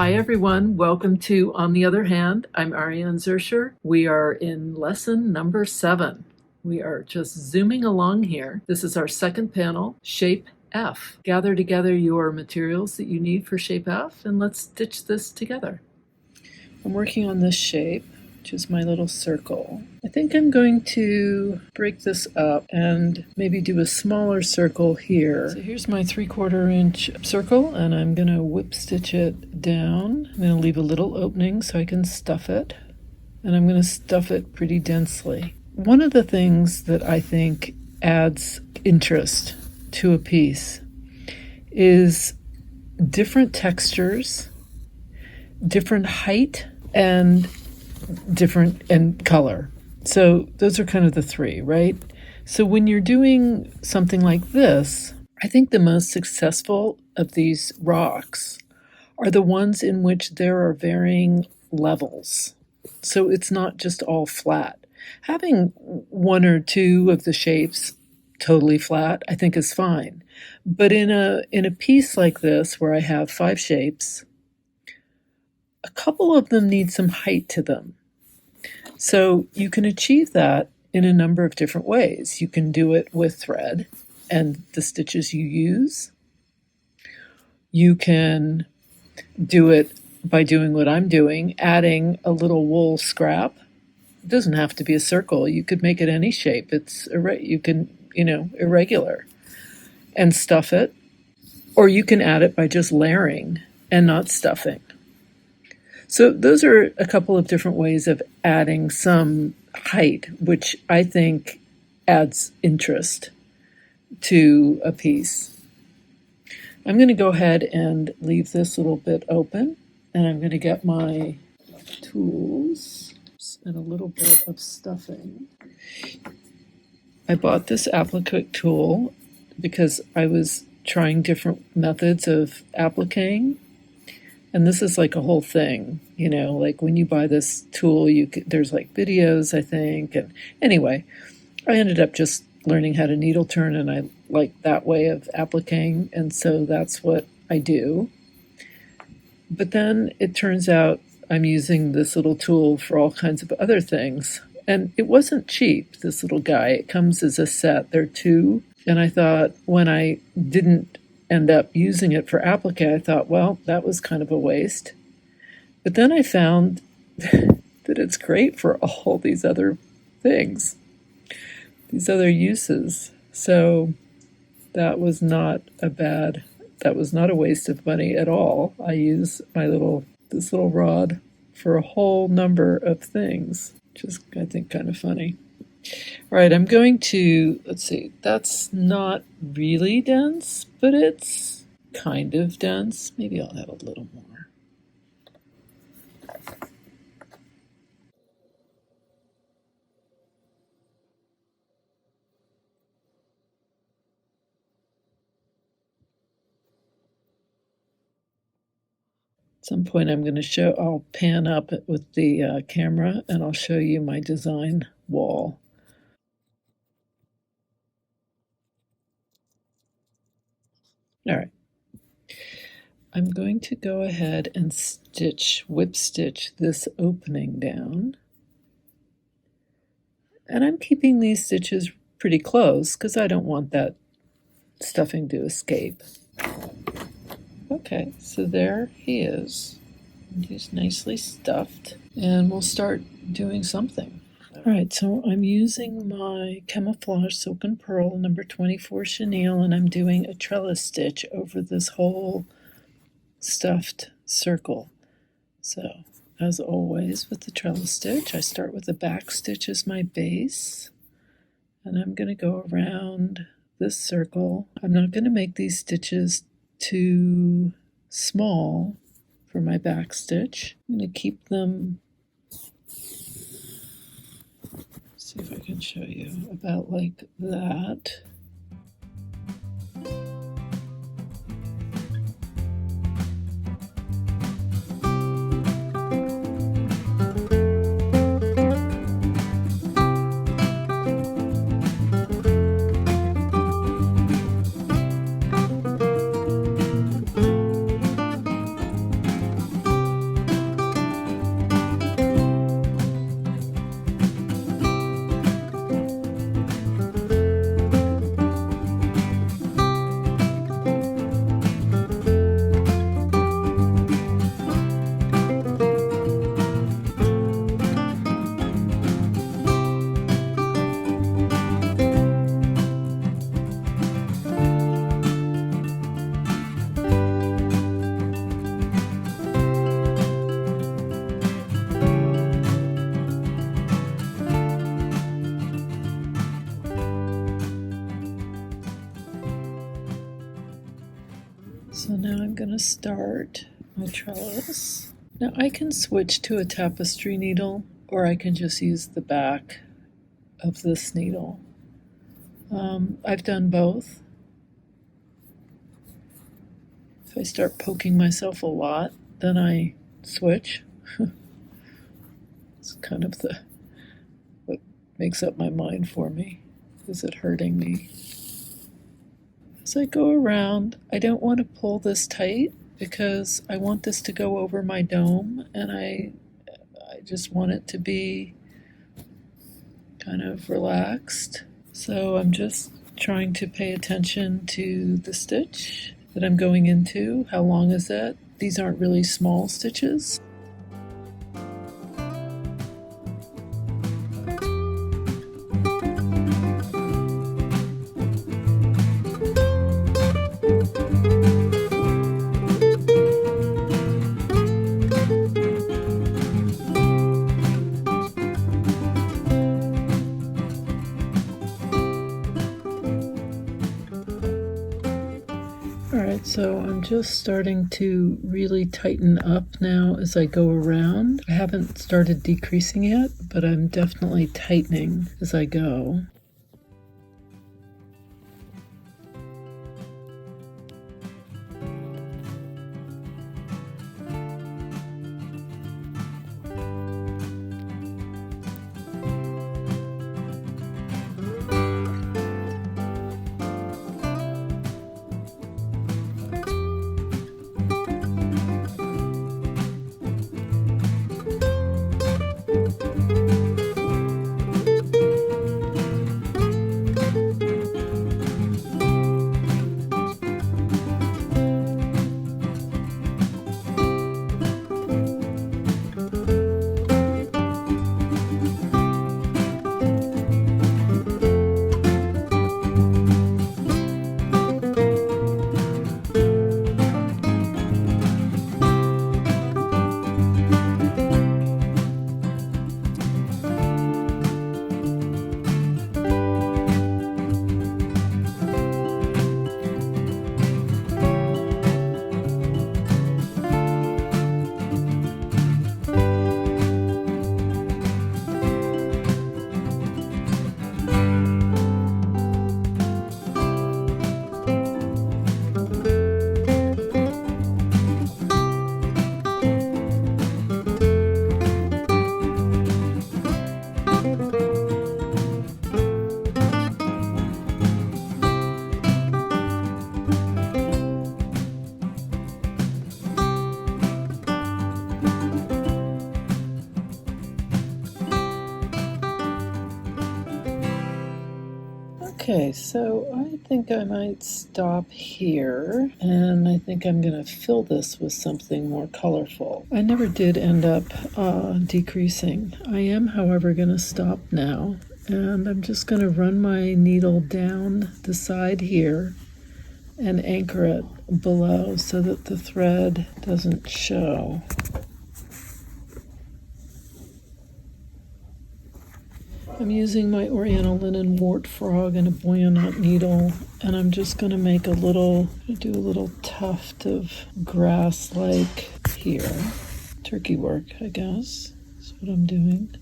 Hi everyone, welcome to On the Other Hand. I'm Ariane Zurcher. We are in lesson number 7. We are just zooming along here. This is our second panel, Shape F. Gather together your materials that you need for Shape F and let's stitch this together. I'm working on this shape, which is my little circle. I think I'm going to break this up and maybe do a smaller circle here. So here's my 3/4 inch circle, and I'm going to whip stitch it down. I'm going to leave a little opening so I can stuff it, and I'm going to stuff it pretty densely. One of the things that I think adds interest to a piece is different textures, different height, and color. So those are kind of the three, right? So when you're doing something like this, I think the most successful of these rocks are the ones in which there are varying levels. So it's not just all flat. Having one or two of the shapes totally flat, I think is fine. But in a piece like this, where I have 5 shapes, a couple of them need some height to them. So you can achieve that in a number of different ways. You can do it with thread and the stitches you use. You can do it by doing what I'm doing, adding a little wool scrap. It doesn't have to be a circle. You could make it any shape. It's irregular, and stuff it. Or you can add it by just layering and not stuffing. So those are a couple of different ways of adding some height, which I think adds interest to a piece. I'm going to go ahead and leave this little bit open, and I'm going to get my tools and a little bit of stuffing. I bought this applique tool because I was trying different methods of appliquing. And this is like a whole thing, like when you buy this tool, there's like videos, I think. And anyway, I ended up just learning how to needle turn, and I like that way of appliquing. And so that's what I do. But then it turns out I'm using this little tool for all kinds of other things. And it wasn't cheap, this little guy. It comes as a set. There are 2. And I thought when I didn't end up using it for applique, I thought, well, that was kind of a waste. But then I found that it's great for all these other things, these other uses. So that was not a waste of money at all. I use this little rod for a whole number of things, which is, I think, kind of funny. All right, I'm going to, let's see, that's not really dense, but it's kind of dense. Maybe I'll have a little more. At some point I'll pan up with the camera and I'll show you my design wall. All right, I'm going to go ahead and whip stitch this opening down. And I'm keeping these stitches pretty close because I don't want that stuffing to escape. Okay, so there he is. He's nicely stuffed, and we'll start doing something. All right, so I'm using my Camouflage Silk and Pearl number 24 chenille, and I'm doing a trellis stitch over this whole stuffed circle. So, as always with the trellis stitch, I start with the back stitch as my base, and I'm going to go around this circle. I'm not going to make these stitches too small for my back stitch. I'm going to keep them, see if I can show you, about like that. So now I'm going to start my trellis. Now I can switch to a tapestry needle, or I can just use the back of this needle. I've done both. If I start poking myself a lot, then I switch. It's kind of what makes up my mind for me. Is it hurting me? As I go around, I don't want to pull this tight because I want this to go over my dome, and I just want it to be kind of relaxed. So I'm just trying to pay attention to the stitch that I'm going into. How long is it? These aren't really small stitches. Alright, so I'm just starting to really tighten up now as I go around. I haven't started decreasing yet, but I'm definitely tightening as I go. Okay, so I think I might stop here, and I think I'm going to fill this with something more colorful. I never did end up decreasing. I am, however, going to stop now, and I'm just going to run my needle down the side here and anchor it below so that the thread doesn't show. I'm using my Oriental linen wart frog and a buoyant needle, and I'm just going to make do a little tuft of grass like here. Turkey work, I guess, is what I'm doing.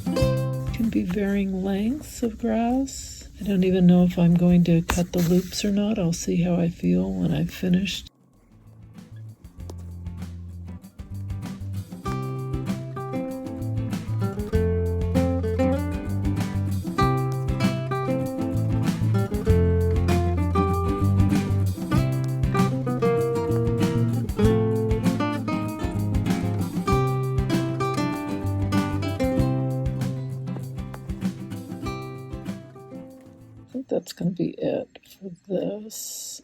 It can be varying lengths of grass. I don't even know if I'm going to cut the loops or not. I'll see how I feel when I've finished. That's going to be it for this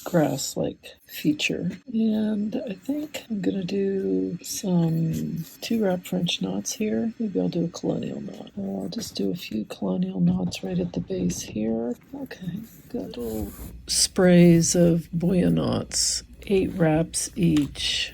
grass-like feature. And I think I'm going to do some 2-wrap French knots here. Maybe I'll do a colonial knot. I'll just do a few colonial knots right at the base here. Okay, got little sprays of buoyant knots, 8 wraps each.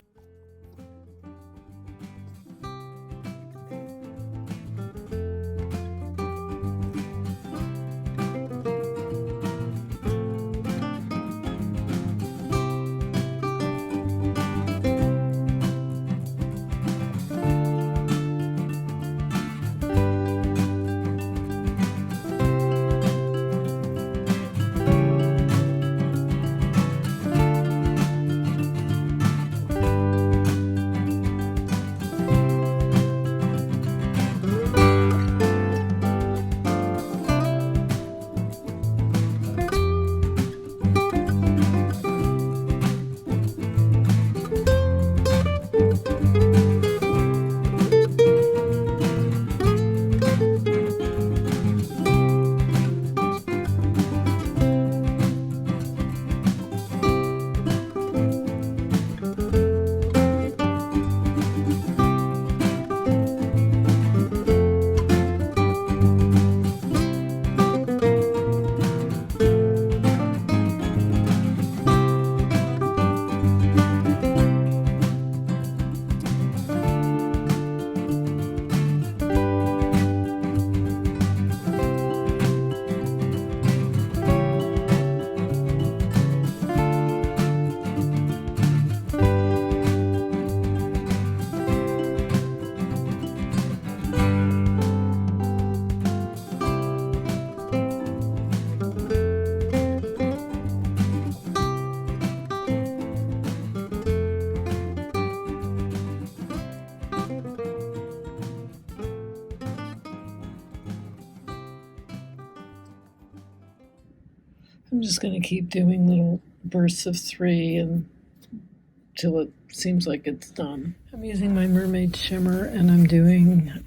I'm just going to keep doing little bursts of 3 until it seems like it's done. I'm using my mermaid shimmer, and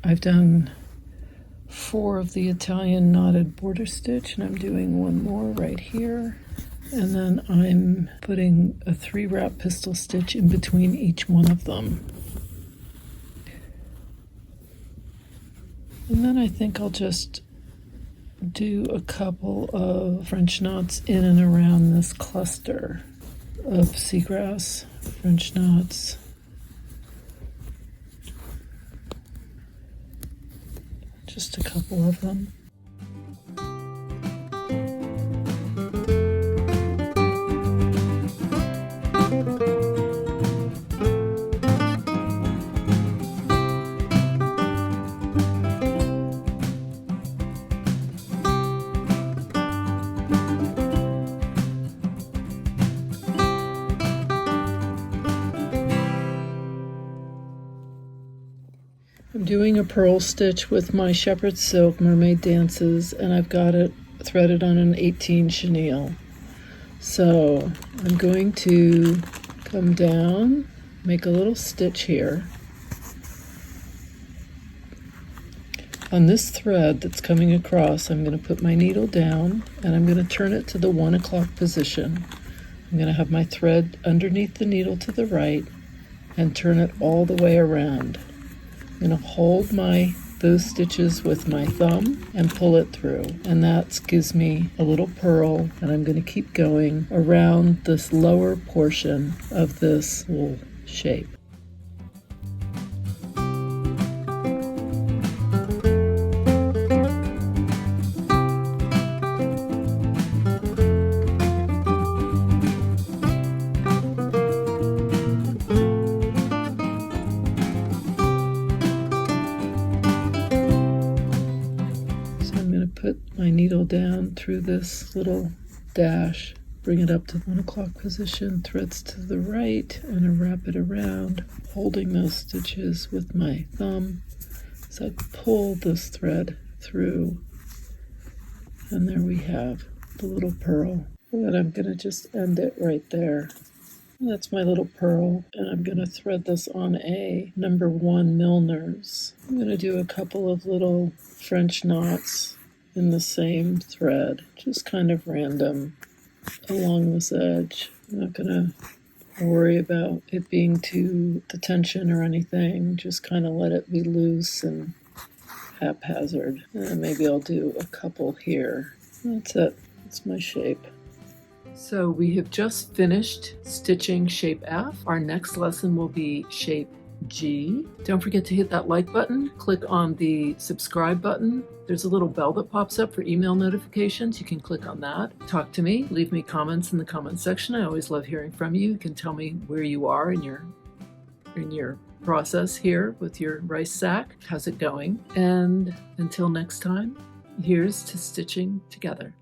I've done 4 of the Italian knotted border stitch, and I'm doing 1 more right here. And then I'm putting a 3 wrap pistol stitch in between each one of them. And then I think I'll just do a couple of French knots in and around this cluster of seagrass French knots. Just a couple of them. I'm doing a purl stitch with my shepherd's silk Mermaid Dances, and I've got it threaded on an 18 chenille. So I'm going to come down, make a little stitch here. On this thread that's coming across, I'm going to put my needle down, and I'm going to turn it to the 1 o'clock position. I'm going to have my thread underneath the needle to the right and turn it all the way around. I'm going to hold those stitches with my thumb and pull it through, and that gives me a little purl, and I'm going to keep going around this lower portion of this little shape. Put my needle down through this little dash, bring it up to 1 o'clock position, threads to the right, and I wrap it around, holding those stitches with my thumb as I pull this thread through. And there we have the little purl. And then I'm going to just end it right there. And that's my little purl, and I'm going to thread this on a number 1 Milner's. I'm going to do a couple of little French knots in the same thread, just kind of random along this edge. I'm not gonna worry about it being too the tension or anything, just kind of let it be loose and haphazard. And maybe I'll do a couple here. That's it. That's my shape. So we have just finished stitching shape F. Our next lesson will be shape G. Don't forget to hit that like button, click on the subscribe button. There's a little bell that pops up for email notifications. You can click on that. Talk to me, leave me comments in the comment section. I always love hearing from you. You can tell me where you are in your process here with your rice sack. How's it going? And until next time, here's to stitching together.